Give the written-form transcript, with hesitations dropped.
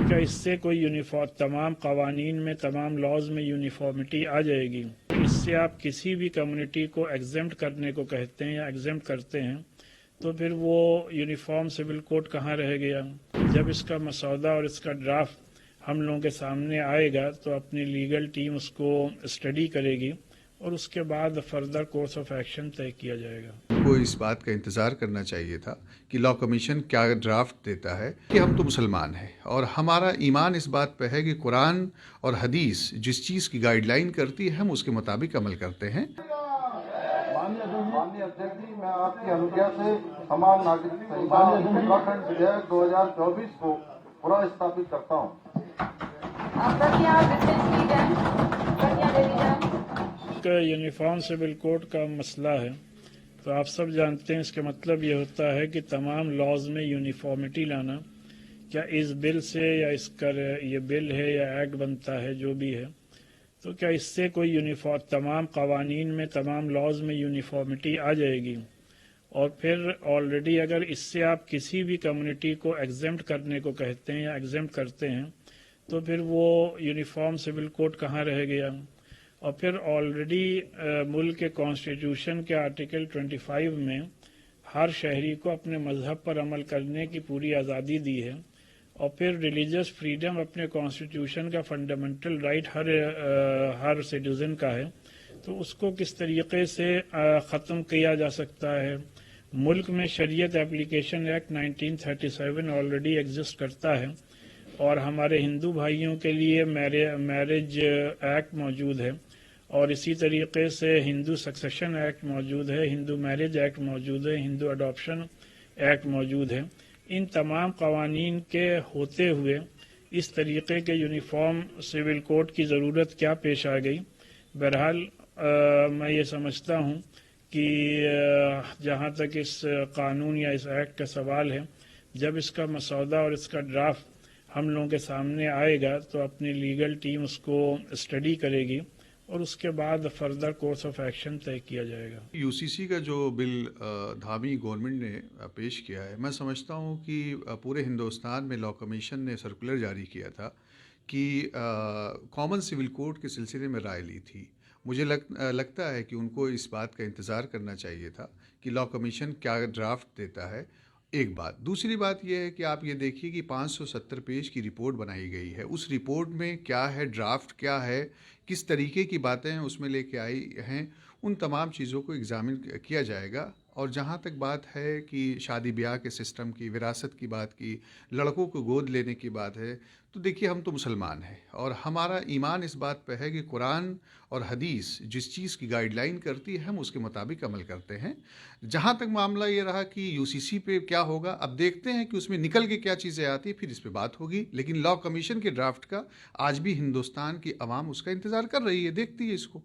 کیا اس سے کوئی یونیفارم تمام قوانین میں تمام لاز میں یونیفارمٹی آ جائے گی؟ اس سے آپ کسی بھی کمیونٹی کو ایگزمپٹ کرنے کو کہتے ہیں یا ایگزمپٹ کرتے ہیں تو پھر وہ یونیفارم سول کوڈ کہاں رہ گیا؟ جب اس کا مسودہ اور اس کا ڈرافٹ ہم لوگوں کے سامنے آئے گا تو اپنی لیگل ٹیم اس کو اسٹڈی کرے گی اور اس کے بعد فردر کورس آف ایکشن طے کیا جائے گا۔ کو اس بات کا انتظار کرنا چاہیے تھا کہ لا کمیشن کیا ڈرافٹ دیتا ہے کہ ہم تو مسلمان ہیں اور ہمارا ایمان اس بات پہ ہے کہ قرآن اور حدیث جس چیز کی گائیڈ لائن کرتی ہے ہم اس کے مطابق عمل کرتے ہیں۔ ماننیہ ادھیکش جی، میں آپ کی انوگیا سے سمان ناگرک سنہتا اتراکھنڈ ودھیک 2024 کو پورا استھاپت کرتا ہوں۔ یونیفارم سول کوڈ کا مسئلہ ہے تو آپ سب جانتے ہیں اس کا مطلب یہ ہوتا ہے کہ تمام لاز میں یونیفارمٹی لانا۔ کیا اس بل سے یا اس کا یہ بل ہے یا ایکٹ بنتا ہے جو بھی ہے تو کیا اس سے کوئی یونیفارم تمام قوانین میں تمام لاز میں یونیفارمٹی آ جائے گی؟ اور پھر آلریڈی اگر اس سے آپ کسی بھی کمیونٹی کو ایگزمپٹ کرنے کو کہتے ہیں یا ایگزمپٹ کرتے ہیں تو پھر وہ یونیفارم سول کوڈ کہاں رہ گیا؟ اور پھر آلریڈی ملک کے کانسٹیٹیوشن کے آرٹیکل 25 میں ہر شہری کو اپنے مذہب پر عمل کرنے کی پوری آزادی دی ہے، اور پھر ریلیجس فریڈم اپنے کانسٹیٹیوشن کا فنڈامنٹل رائٹ ہر سٹیزن کا ہے، تو اس کو کس طریقے سے ختم کیا جا سکتا ہے؟ ملک میں شریعت اپلیکیشن ایکٹ 1937 آلریڈی ایگزسٹ کرتا ہے، اور ہمارے ہندو بھائیوں کے لیے میرج ایکٹ موجود ہے، اور اسی طریقے سے ہندو سکسیشن ایکٹ موجود ہے، ہندو میرج ایکٹ موجود ہے، ہندو اڈاپشن ایکٹ موجود ہے۔ ان تمام قوانین کے ہوتے ہوئے اس طریقے کے یونیفارم سول کوڈ کی ضرورت کیا پیش آ گئی؟ بہرحال میں یہ سمجھتا ہوں کہ جہاں تک اس قانون یا اس ایکٹ کا سوال ہے، جب اس کا مسودہ اور اس کا ڈرافٹ ہم لوگوں کے سامنے آئے گا تو اپنی لیگل ٹیم اس کو اسٹڈی کرے گی اور اس کے بعد فردر کورس آف ایکشن طے کیا جائے گا۔ یو سی سی کا جو بل دھامی گورنمنٹ نے پیش کیا ہے، میں سمجھتا ہوں کہ پورے ہندوستان میں لا کمیشن نے سرکولر جاری کیا تھا کہ کامن سول کوڈ کے سلسلے میں رائے لی تھی۔ مجھے لگتا ہے کہ ان کو اس بات کا انتظار کرنا چاہیے تھا کہ لا کمیشن کیا ڈرافٹ دیتا ہے، ایک بات۔ دوسری بات یہ ہے کہ آپ یہ دیکھیے کہ 570 پیج کی رپورٹ بنائی گئی ہے، اس رپورٹ میں کیا ہے، ڈرافٹ کیا ہے، کس طریقے کی باتیں اس میں لے کے آئی ہیں، ان تمام چیزوں کو ایگزامن کیا جائے گا۔ اور جہاں تک بات ہے کہ شادی بیاہ کے سسٹم کی، وراثت کی بات کی، لڑکوں کو گود لینے کی بات ہے، تو دیکھیے ہم تو مسلمان ہیں اور ہمارا ایمان اس بات پہ ہے کہ قرآن اور حدیث جس چیز کی گائیڈ لائن کرتی ہے ہم اس کے مطابق عمل کرتے ہیں۔ جہاں تک معاملہ یہ رہا کہ یو سی سی پہ کیا ہوگا، اب دیکھتے ہیں کہ اس میں نکل کے کیا چیزیں آتی، پھر اس پہ بات ہوگی، لیکن لا کمیشن کے ڈرافٹ کا آج بھی ہندوستان کی عوام اس کا انتظار کر رہی ہے، دیکھتی ہے اس کو۔